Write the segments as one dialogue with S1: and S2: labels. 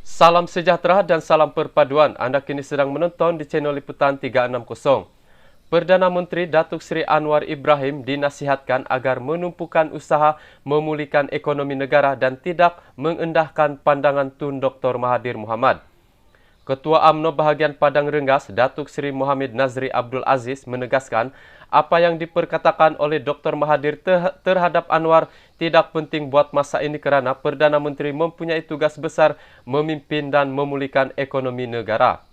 S1: Salam sejahtera dan salam perpaduan. Anda kini sedang menonton di channel Liputan 360. Perdana Menteri Datuk Seri Anwar Ibrahim dinasihatkan agar menumpukan usaha memulihkan ekonomi negara dan tidak mengendahkan pandangan Tun Dr. Mahathir Mohamad. Ketua UMNO bahagian Padang Rengas, Datuk Seri Mohamed Nazri Abdul Aziz menegaskan apa yang diperkatakan oleh Dr. Mahathir terhadap Anwar tidak penting buat masa ini kerana Perdana Menteri mempunyai tugas besar memimpin dan memulihkan ekonomi negara.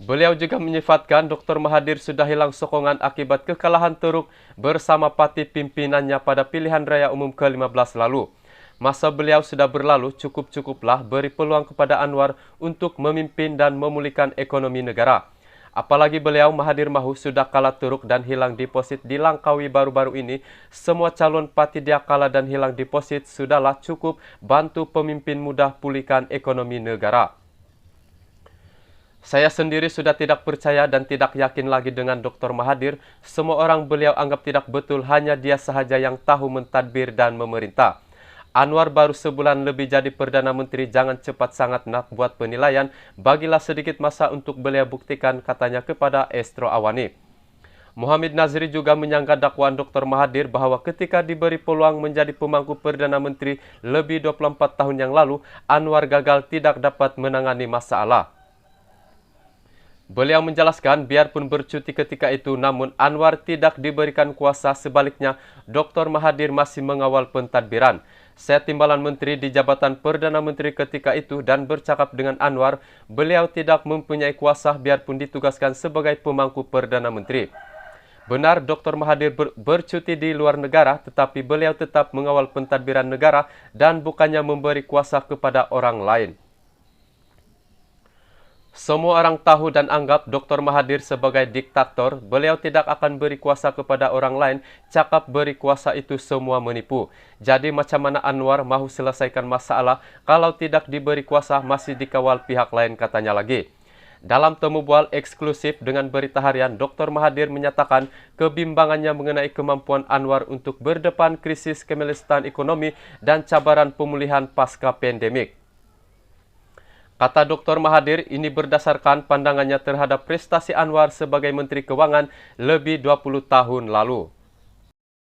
S1: Beliau juga menyifatkan Dr. Mahathir sudah hilang sokongan akibat kekalahan teruk bersama parti pimpinannya pada pilihan raya umum ke-15 lalu. Masa beliau sudah berlalu, cukup-cukuplah beri peluang kepada Anwar untuk memimpin dan memulihkan ekonomi negara. Apalagi beliau Mahathir mahu sudah kalah teruk dan hilang deposit di Langkawi baru-baru ini, semua calon parti dia kalah dan hilang deposit sudahlah cukup bantu pemimpin muda pulihkan ekonomi negara. Saya sendiri sudah tidak percaya dan tidak yakin lagi dengan Dr. Mahathir. Semua orang beliau anggap tidak betul, hanya dia sahaja yang tahu mentadbir dan memerintah. Anwar baru sebulan lebih jadi Perdana Menteri, jangan cepat sangat nak buat penilaian. Bagilah sedikit masa untuk beliau buktikan, katanya kepada Astro Awani. Mohamed Nazri juga menyanggah dakwaan Dr. Mahathir bahawa ketika diberi peluang menjadi pemangku Perdana Menteri lebih 24 tahun yang lalu, Anwar gagal tidak dapat menangani masalah. Beliau menjelaskan biarpun bercuti ketika itu, namun Anwar tidak diberikan kuasa, sebaliknya Dr. Mahathir masih mengawal pentadbiran. Saya timbalan menteri di Jabatan Perdana Menteri ketika itu dan bercakap dengan Anwar, beliau tidak mempunyai kuasa biarpun ditugaskan sebagai pemangku Perdana Menteri. Benar Dr. Mahathir bercuti di luar negara, tetapi beliau tetap mengawal pentadbiran negara dan bukannya memberi kuasa kepada orang lain. Semua orang tahu dan anggap Dr. Mahathir sebagai diktator. Beliau tidak akan beri kuasa kepada orang lain. Cakap beri kuasa itu semua menipu. Jadi macam mana Anwar mahu selesaikan masalah kalau tidak diberi kuasa masih dikawal pihak lain, katanya lagi. Dalam temu bual eksklusif dengan Berita Harian, Dr. Mahathir menyatakan kebimbangannya mengenai kemampuan Anwar untuk berdepan krisis kemelistan ekonomi dan cabaran pemulihan pasca pandemik. Kata Dr. Mahathir, ini berdasarkan pandangannya terhadap prestasi Anwar sebagai Menteri Kewangan lebih 20 tahun lalu.